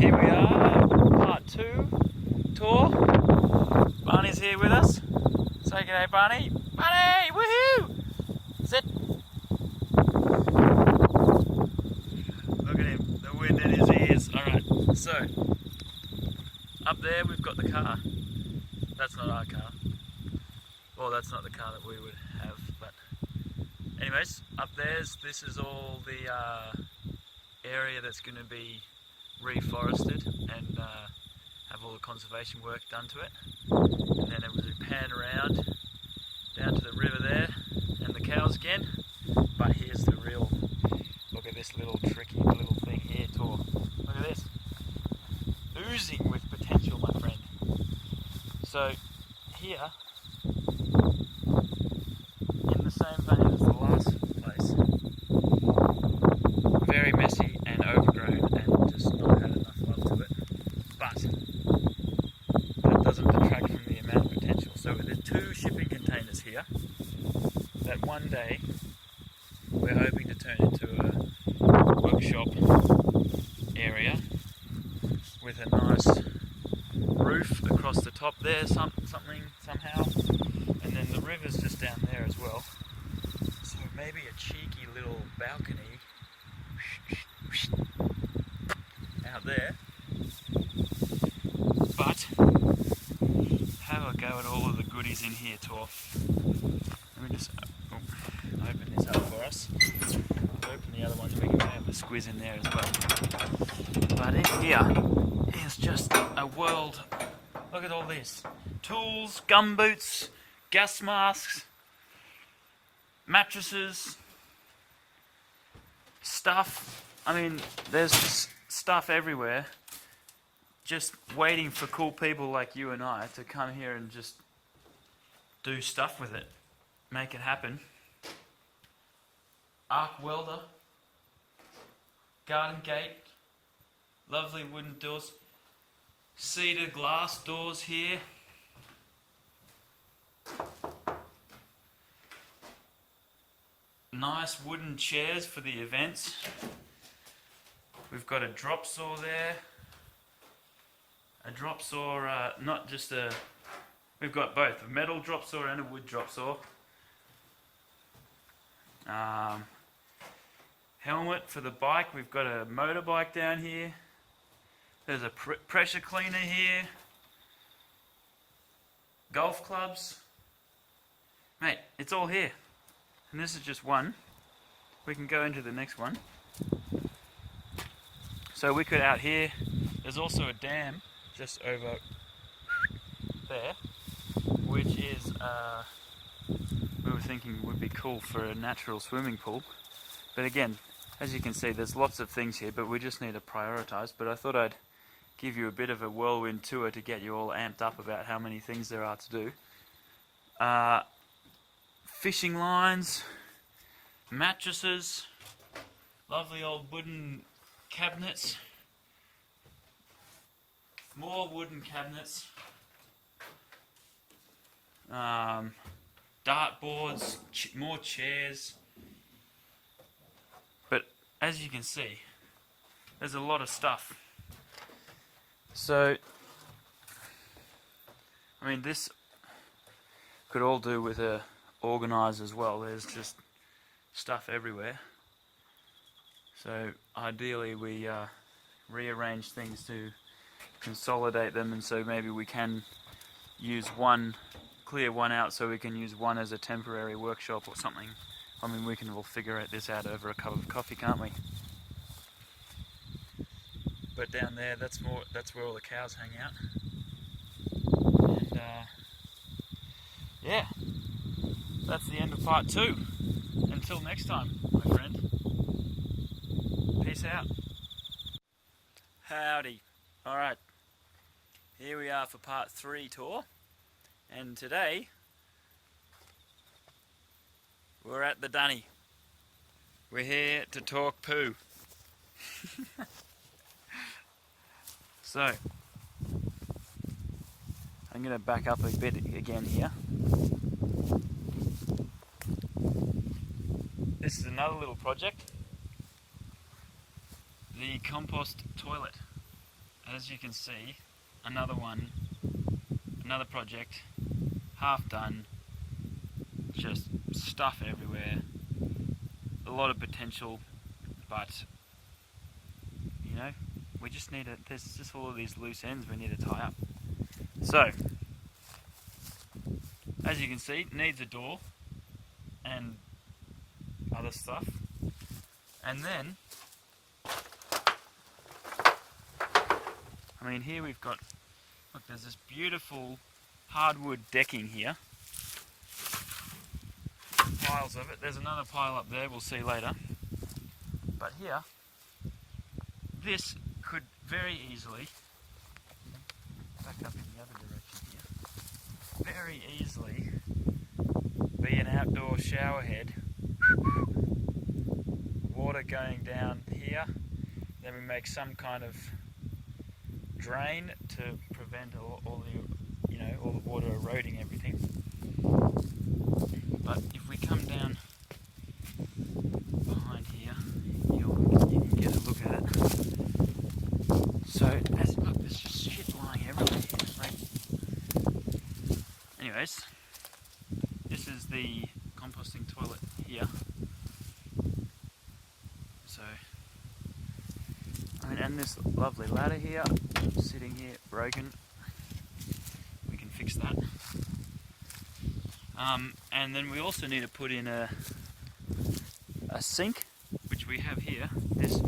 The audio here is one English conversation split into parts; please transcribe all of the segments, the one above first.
Here we are, part 2, tour. Barney's here with us. Say g'day, Barney. Barney, woohoo! Sit. Look at him, the wind in his ears. Alright, so, up there we've got the car. That's not our car. Well, that's not the car that we would have, but anyways, up there's, this is all the area that's going to be reforested and have all the conservation work done to it. And then it would pan around down to the river there and the cows again. But here's the real, look at this little tricky little thing here, Thor. Look at this. Oozing with potential, my friend. So here, in the same vein as the last place, very messy and overgrown and just not had enough love to it. But that doesn't detract from the amount of potential. So there's 2 shipping containers here that one day we're hoping to turn into a workshop area with a nice roof across the top there, somehow, and then the river's just down there as well. So maybe a cheeky little balcony out there, but have a go at all of the goodies in here, Thor. Let me just open this up for us. I'll open the other one so we can have a squiz in there as well. But in here is just a world. Look at all this. Tools, gumboots, gas masks, mattresses, stuff. I mean, there's just stuff everywhere, just waiting for cool people like you and I to come here and just do stuff with it, make it happen. Arc welder, garden gate, lovely wooden doors, cedar glass doors here. Nice wooden chairs for the events. We've got a drop saw there. A drop saw, not just a... We've got both, a metal drop saw and a wood drop saw. Helmet for the bike. We've got a motorbike down here. There's a pressure cleaner here. Golf clubs. Mate, it's all here. And this is just one. We can go into the next one. So we could out here, there's also a dam just over there, which is, we were thinking would be cool for a natural swimming pool. But again, as you can see, there's lots of things here, but we just need to prioritize. But I thought I'd give you a bit of a whirlwind tour to get you all amped up about how many things there are to do. Fishing lines, mattresses, lovely old wooden cabinets, more wooden cabinets, dartboards, more chairs. But as you can see, there's a lot of stuff. So, I mean, this could all do with a organise as well. There's just stuff everywhere. So ideally we rearrange things to consolidate them, and so maybe we can use one, clear one out so we can use one as a temporary workshop or something. I mean, we can all figure this out over a cup of coffee, can't we? But down there, that's where all the cows hang out. And yeah, that's the end of part 2. Until next time, my friend. Peace out. Howdy. Alright, here we are for part 3 tour. And today, we're at the dunny. We're here to talk poo. So, I'm going to back up a bit again here. This is another little project. The compost toilet. as you can see, another project, half done, just stuff everywhere, a lot of potential, but you know, we just need to, there's just all of these loose ends we need to tie up. So, as you can see, it needs a door and other stuff. And then, I mean, here we've got, look, there's this beautiful hardwood decking here. Piles of it. There's another pile up there, we'll see later. But here, this could very easily, back up in the other direction here, very easily be an outdoor shower head. Water going down here, then we make some kind of drain to prevent all the water eroding everything. But if we come down behind here, you can get a look at it. So, look, there's just shit lying everywhere here. Anyways, this is the composting toilet here. So, I mean, and this lovely ladder here, sitting here, broken. We can fix that. And then we also need to put in a sink, which we have here. This,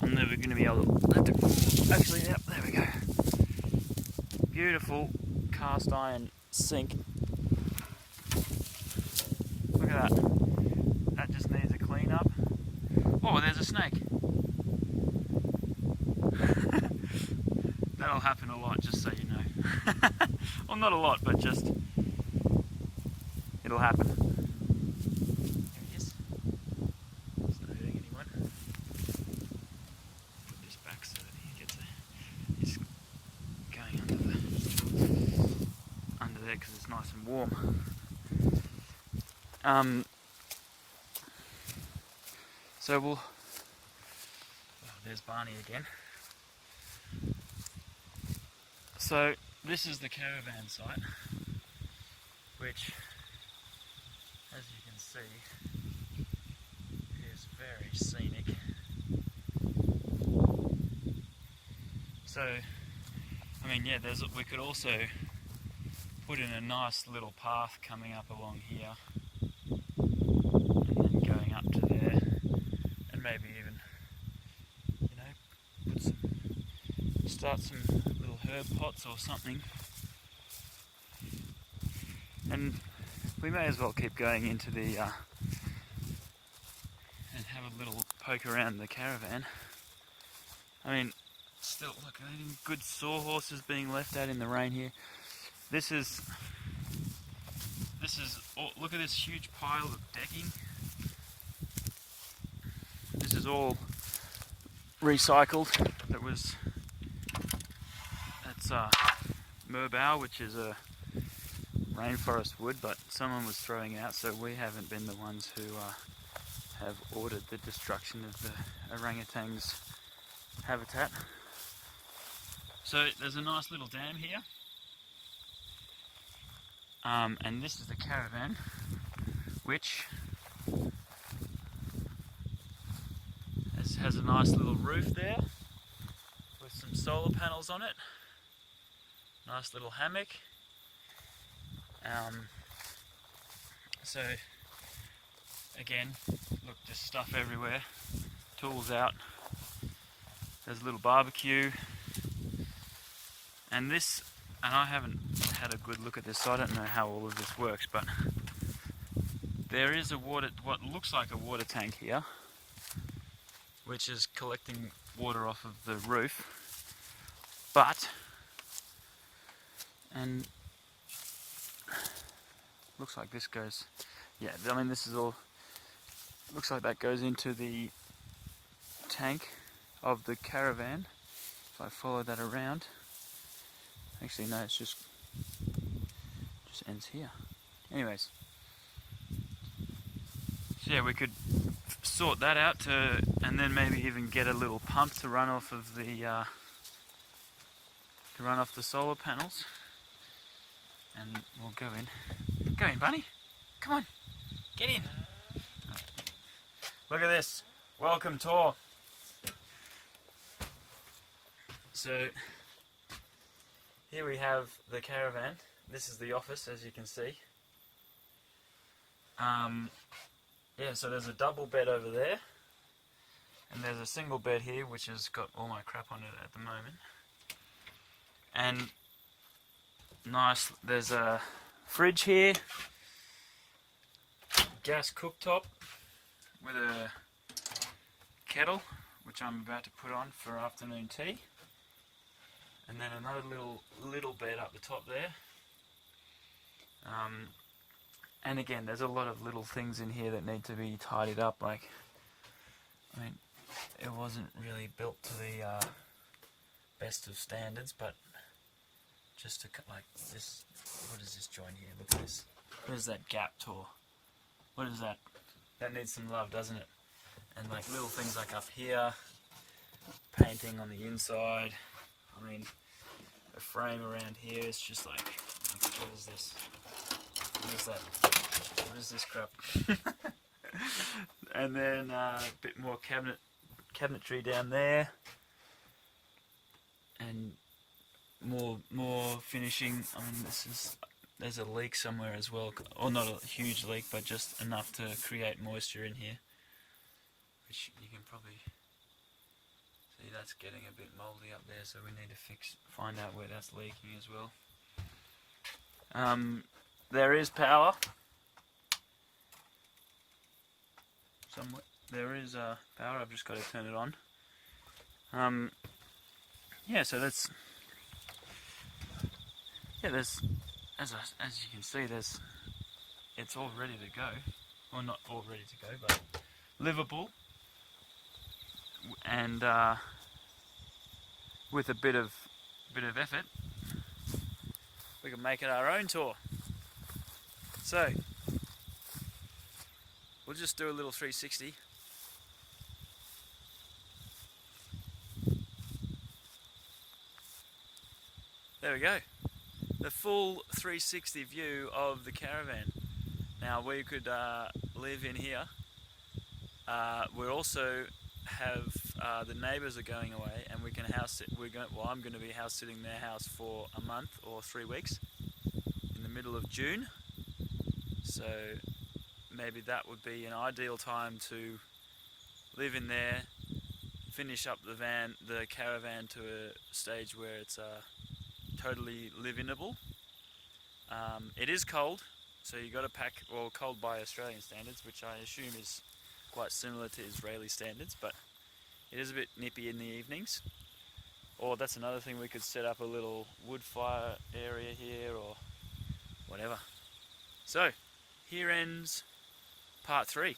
I'm never going to be able to, actually, yep, there we go. Beautiful cast iron sink. Look at that. That just needs a clean up. Oh, there's a snake. That'll happen a lot, just so you know. Well, not a lot, but just it'll happen. There he is. It's not hurting anyone. Put this back so that he gets he's going under there because it's nice and warm. So we'll. Oh, there's Barney again. So this is the caravan site, which, as you can see, is very scenic. So, I mean, yeah, we could also put in a nice little path coming up along here, and then going up to there, and maybe even, you know, start some little herb pots or something. And we may as well keep going into the and have a little poke around the caravan. I mean, still, look, good sawhorses being left out in the rain here. This is look at this huge pile of decking. This is all recycled. That's merbau, which is a rainforest wood, but someone was throwing it out, so we haven't been the ones who have ordered the destruction of the orangutan's habitat. So there's a nice little dam here, and this is the caravan, which has a nice little roof there with some solar panels on it. Nice little hammock. So again, look, just stuff everywhere, tools out. There's a little barbecue, and this, and I haven't had a good look at this, so I don't know how all of this works, but there is what looks like a water tank here, which is collecting water off of the roof, and looks like this goes, yeah, I mean, this is all, looks like that goes into the tank of the caravan. If I follow that around, actually no, it's just ends here. Anyways, so yeah, we could sort that out and then maybe even get a little pump to run off of the to run off the solar panels, and we'll go in. Go in, bunny. Come on, get in. Look at this. Welcome, Thor. So here we have the caravan. This is the office, as you can see. Yeah, so there's a double bed over there, and there's a single bed here which has got all my crap on it at the moment. And nice, there's a fridge here, gas cooktop with a kettle which I'm about to put on for afternoon tea, and then another little bed up the top there. And again, there's a lot of little things in here that need to be tidied up. Like, I mean, it wasn't really built to the best of standards, but just to like this. What is this joint here? Look at this. What is that gap, Thor? What is that? That needs some love, doesn't it? And like little things like up here, painting on the inside. I mean, the frame around here is just like what is this? What is that? What is this crap? And then a bit more cabinetry down there, and more finishing. I mean, there's a leak somewhere as well, or not a huge leak, but just enough to create moisture in here, which you can probably see that's getting a bit mouldy up there. So we need to find out where that's leaking as well. There is power. Somewhere there is power. I've just got to turn it on. Yeah, so that's there's as you can see, it's all ready to go. Well, not all ready to go, but livable, and with a bit of effort, we can make it our own tour. So we'll just do a little 360. There we go. The full 360 view of the caravan. Now we could live in here. We also have the neighbours are going away, and we can house sit. I'm going to be house sitting their house for a month or 3 weeks in the middle of June. So maybe that would be an ideal time to live in there, finish up the caravan to a stage where it's totally live-inable. It is cold, so you got to pack, well, cold by Australian standards, which I assume is quite similar to Israeli standards, but it is a bit nippy in the evenings. Or that's another thing, we could set up a little wood fire area here or whatever. So here ends part 3.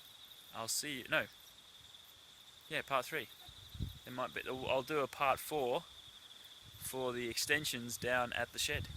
I'll see you, part 3. There might be, I'll do a part 4 for the extensions down at the shed.